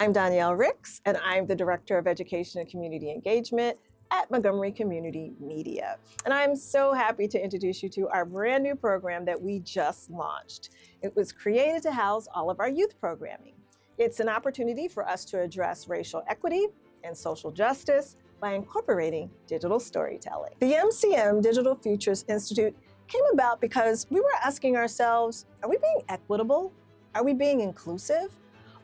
I'm Danielle Ricks, and I'm the Director of Education and Community Engagement at Montgomery Community Media. And I'm so happy to introduce you to our brand new program that we just launched. It was created to house all of our youth programming. It's an opportunity for us to address racial equity and social justice by incorporating digital storytelling. The MCM Digital Futures Institute came about because we were asking ourselves, are we being equitable? Are we being inclusive?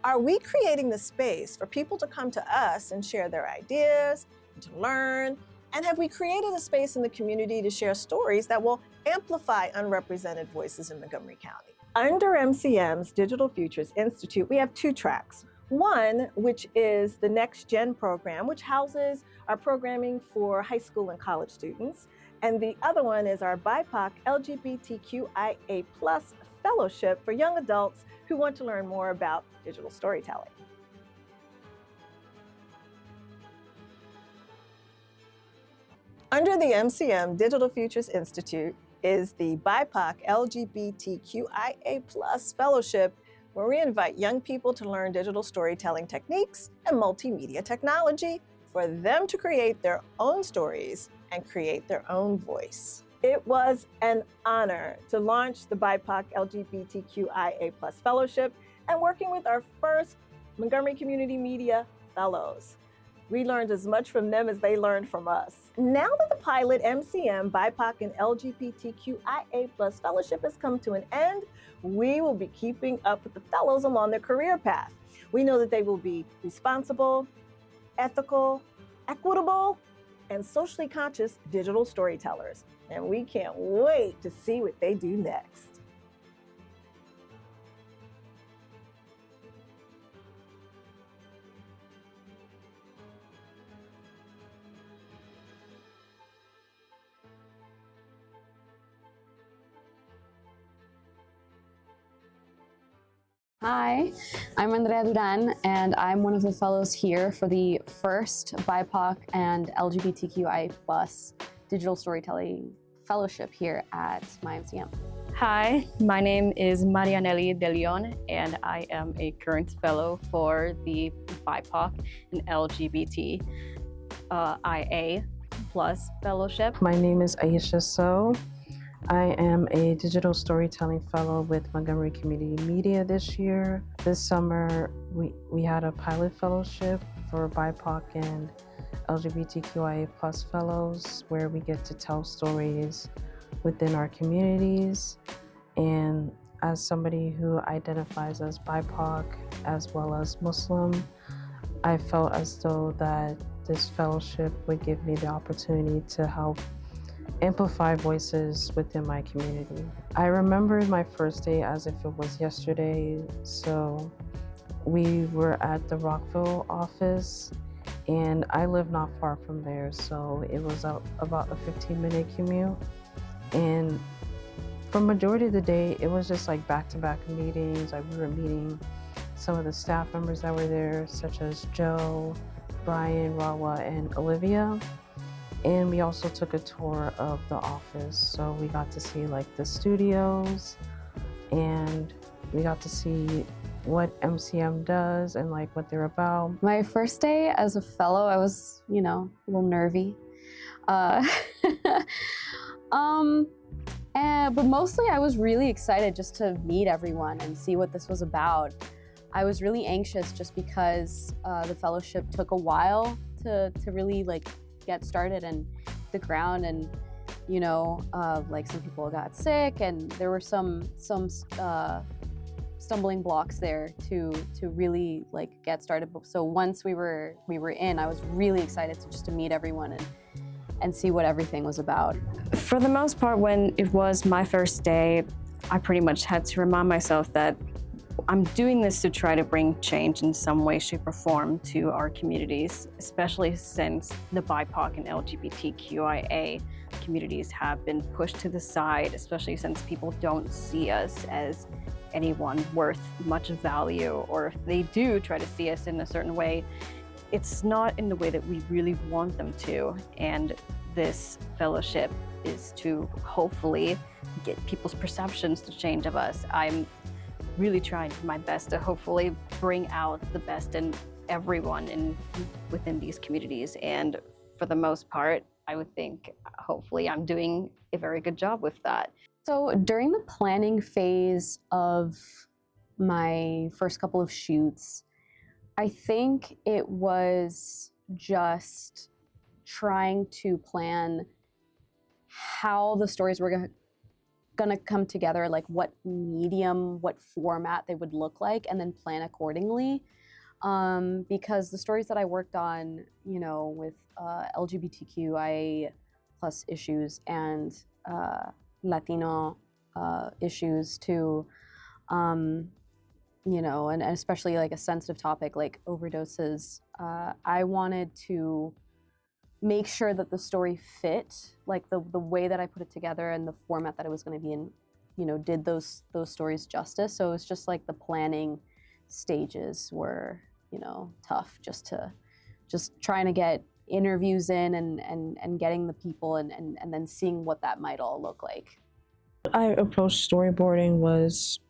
Are we creating the space for people to come to us and share their ideas, to learn? And have we created a space in the community to share stories that will amplify unrepresented voices in Montgomery County? Under MCM's Digital Futures Institute, we have two tracks. One, which is the Next Gen program, which houses our programming for high school and college students. And the other one is our BIPOC LGBTQIA+ fellowship for young adults who want to learn more about digital storytelling. Under the MCM Digital Futures Institute is the BIPOC LGBTQIA+ fellowship, where we invite young people to learn digital storytelling techniques and multimedia technology for them to create their own stories and create their own voice. It was an honor to launch the BIPOC LGBTQIA+ fellowship and working with our first Montgomery Community Media fellows. We learned as much from them as they learned from us. Now that the pilot MCM BIPOC and LGBTQIA+ fellowship has come to an end, we will be keeping up with the fellows along their career path. We know that they will be responsible, ethical, equitable, and socially conscious digital storytellers. And we can't wait to see what they do next. Hi, I'm Andrea Duran, and I'm one of the fellows here for the first BIPOC and LGBTQI+ Digital Storytelling Fellowship here at my MCM. Hi, my name is Marianelli De Leon, and I am a current fellow for the BIPOC and LGBTIA+ fellowship. My name is Aisha So. I am a digital storytelling fellow with Montgomery Community Media this year. This summer, we had a pilot fellowship for BIPOC and LGBTQIA+ fellows where we get to tell stories within our communities. And as somebody who identifies as BIPOC as well as Muslim, I felt as though that this fellowship would give me the opportunity to help amplify voices within my community. I remember my first day as if it was yesterday. So we were at the Rockville office, and I live not far from there, so it was about a 15-minute commute. And for majority of the day, it was just like back-to-back meetings. We were meeting some of the staff members that were there, such as Joe, Brian, Rawa, and Olivia. And we also took a tour of the office. So we got to see like the studios, and we got to see what MCM does and like what they're about. My first day as a fellow, I was, a little nervy. But mostly I was really excited just to meet everyone and see what this was about. I was really anxious just because the fellowship took a while to really like get started and the ground, and like some people got sick, and there were some stumbling blocks there to really like get started. So once we were in, I was really excited to meet everyone and see what everything was about. For the most part, when it was my first day, I pretty much had to remind myself that I'm doing this to try to bring change in some way, shape, or form to our communities, especially since the BIPOC and LGBTQIA communities have been pushed to the side, especially since people don't see us as anyone worth much value, or if they do try to see us in a certain way, it's not in the way that we really want them to. And this fellowship is to hopefully get people's perceptions to change of us. I'm really trying my best to hopefully bring out the best in everyone within these communities. And for the most part, I would think hopefully I'm doing a very good job with that. So during the planning phase of my first couple of shoots, I think it was just trying to plan how the stories were gonna come together, like what medium, what format they would look like, and then plan accordingly. Because the stories that I worked on, you know, with LGBTQIA plus issues and Latino issues too, you know, and especially like a sensitive topic like overdoses, I wanted to make sure that the story fit, like the way that I put it together and the format that it was going to be in, you know, did those stories justice. So it's just like the planning stages were, you know, tough, just trying to get interviews in and getting the people and then seeing what that might all look like. I approached storyboarding was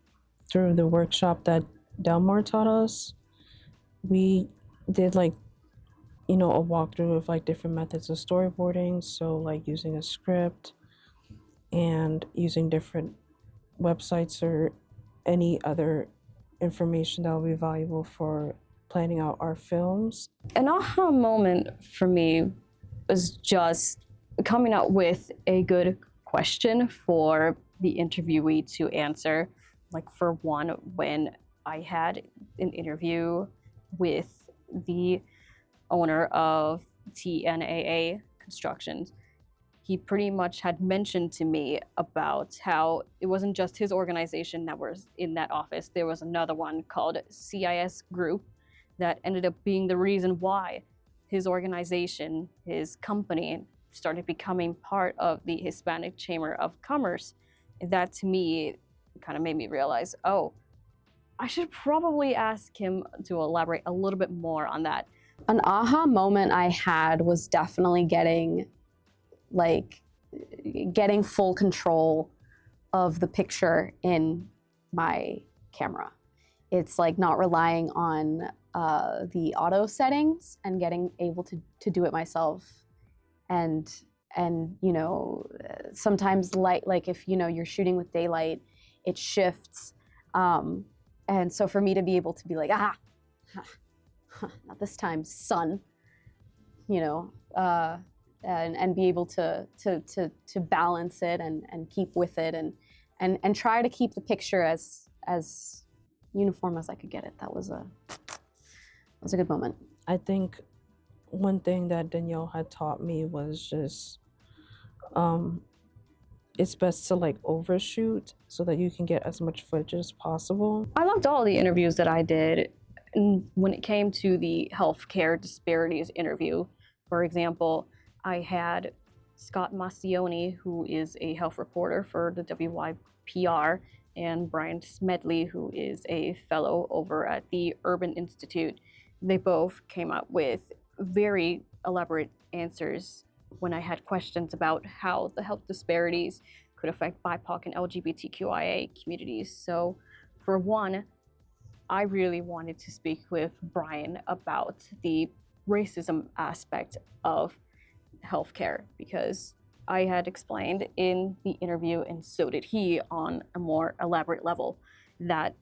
through the workshop that Delmar taught us. We did like, you know, a walkthrough of like different methods of storyboarding. So like using a script and using different websites or any other information that would be valuable for planning out our films. An aha moment for me was just coming up with a good question for the interviewee to answer. Like for one, when I had an interview with the owner of TNAA Constructions, he pretty much had mentioned to me about how it wasn't just his organization that was in that office. There was another one called CIS Group that ended up being the reason why his organization, his company, started becoming part of the Hispanic Chamber of Commerce. And that to me kind of made me realize, oh, I should probably ask him to elaborate a little bit more on that. An aha moment I had was definitely getting full control of the picture in my camera. It's like not relying on the auto settings and getting able to do it myself. And you know, sometimes like if you know you're shooting with daylight, it shifts. And so for me to be able to be like, not this time, sun, you know, and be able to balance it and keep with it and try to keep the picture as uniform as I could get it. That was a good moment. I think one thing that Danielle had taught me was just it's best to like overshoot so that you can get as much footage as possible. I loved all the interviews that I did. And when it came to the healthcare disparities interview, for example, I had Scott Massioni, who is a health reporter for the WYPR, and Brian Smedley, who is a fellow over at the Urban Institute. They both came up with very elaborate answers when I had questions about how the health disparities could affect BIPOC and LGBTQIA communities. So for one, I really wanted to speak with Brian about the racism aspect of healthcare, because I had explained in the interview, and so did he on a more elaborate level, that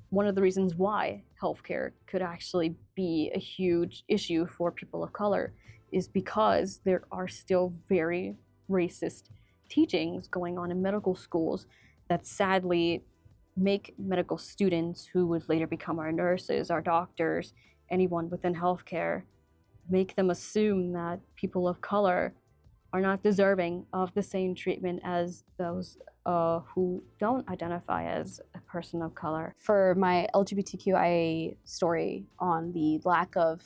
one of the reasons why healthcare could actually be a huge issue for people of color is because there are still very racist teachings going on in medical schools that sadly make medical students who would later become our nurses, our doctors, anyone within healthcare, make them assume that people of color are not deserving of the same treatment as those who don't identify as a person of color. For my LGBTQIA story on the lack of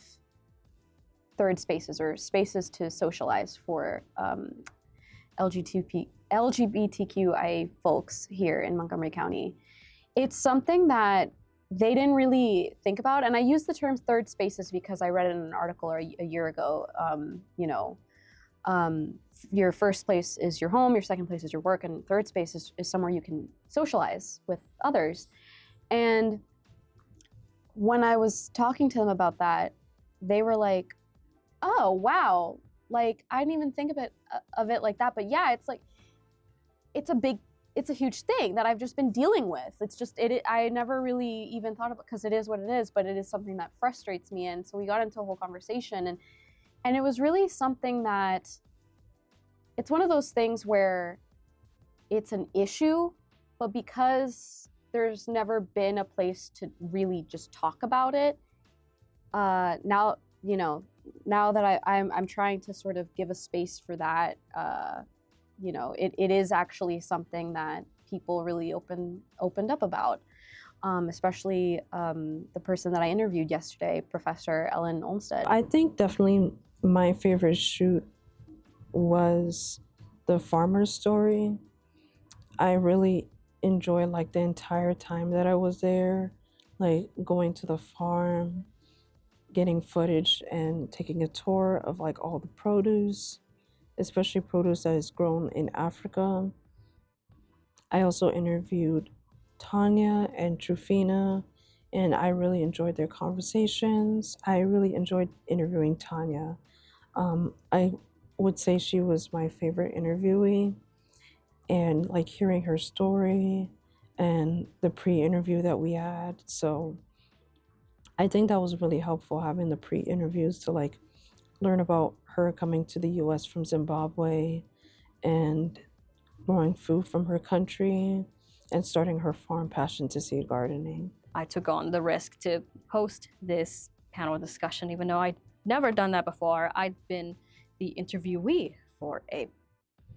third spaces or spaces to socialize for LGBTQIA folks here in Montgomery County, it's something that they didn't really think about. And I use the term third spaces because I read it in an article a year ago. You know, your first place is your home, your second place is your work, and third space is somewhere you can socialize with others. And when I was talking to them about that, they were like, oh, wow. Like, I didn't even think of it like that. But yeah, it's like, it's a huge thing that I've just been dealing with. It's just, I never really even thought about, because it is what it is, but it is something that frustrates me. And so we got into a whole conversation, and it was really something that, it's one of those things where it's an issue, but because there's never been a place to really just talk about it, now that I'm trying to sort of give a space for that, it is actually something that people really opened up about, especially the person that I interviewed yesterday, Professor Ellen Olmsted. I think definitely my favorite shoot was the farmer's story. I really enjoyed like the entire time that I was there, like going to the farm, getting footage and taking a tour of like all the produce, especially produce that is grown in Africa. I also interviewed Tanya and Trufina, and I really enjoyed their conversations. I really enjoyed interviewing Tanya. I would say she was my favorite interviewee, and like hearing her story and the pre-interview that we had. So I think that was really helpful, having the pre-interviews to like learn about her coming to the US from Zimbabwe and growing food from her country and starting her farm passion to seed gardening. I took on the risk to host this panel discussion, even though I'd never done that before. I'd been the interviewee for a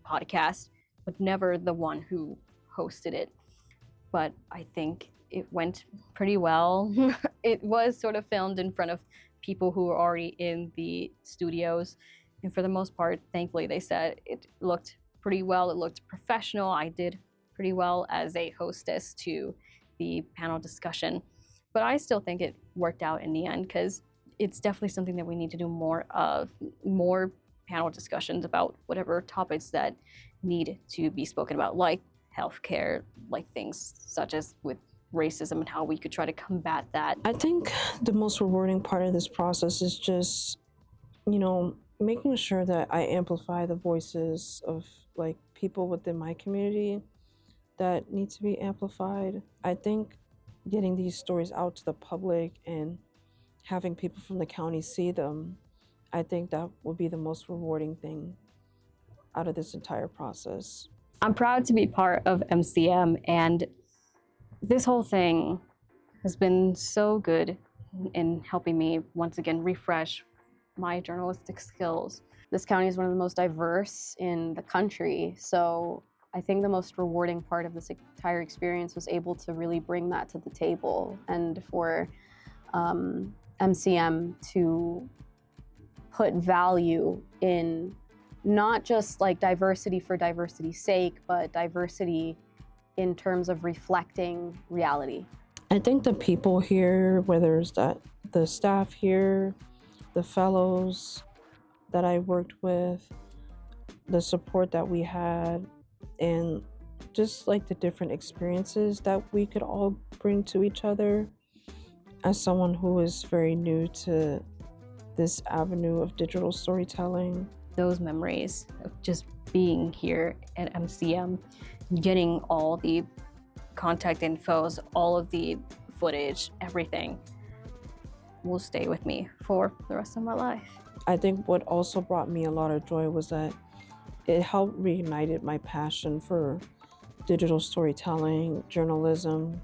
podcast, but never the one who hosted it. But I think it went pretty well. It was sort of filmed in front of people who were already in the studios. And for the most part, thankfully, they said it looked pretty well. It looked professional. I did pretty well as a hostess to the panel discussion. But I still think it worked out in the end, because it's definitely something that we need to do more of, more panel discussions about whatever topics that need to be spoken about, like healthcare, like things such as with racism and how we could try to combat that. I think the most rewarding part of this process is just, making sure that I amplify the voices of like people within my community that need to be amplified. I think getting these stories out to the public and having people from the county see them, I think that will be the most rewarding thing out of this entire process. I'm proud to be part of MCM, and this whole thing has been so good in helping me once again refresh my journalistic skills. This county is one of the most diverse in the country, so I think the most rewarding part of this entire experience was able to really bring that to the table, and for MCM to put value in not just like diversity for diversity's sake, but diversity in terms of reflecting reality. I think the people here, whether it's the staff here, the fellows that I worked with, the support that we had, and just like the different experiences that we could all bring to each other. As someone who is very new to this avenue of digital storytelling, those memories of just being here at MCM, getting all the contact infos, all of the footage, everything will stay with me for the rest of my life. I think what also brought me a lot of joy was that it helped reignited my passion for digital storytelling, journalism.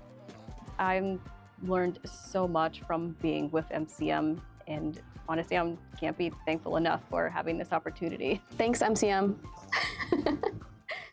I've learned so much from being with MCM, and honestly, I can't be thankful enough for having this opportunity. Thanks, MCM.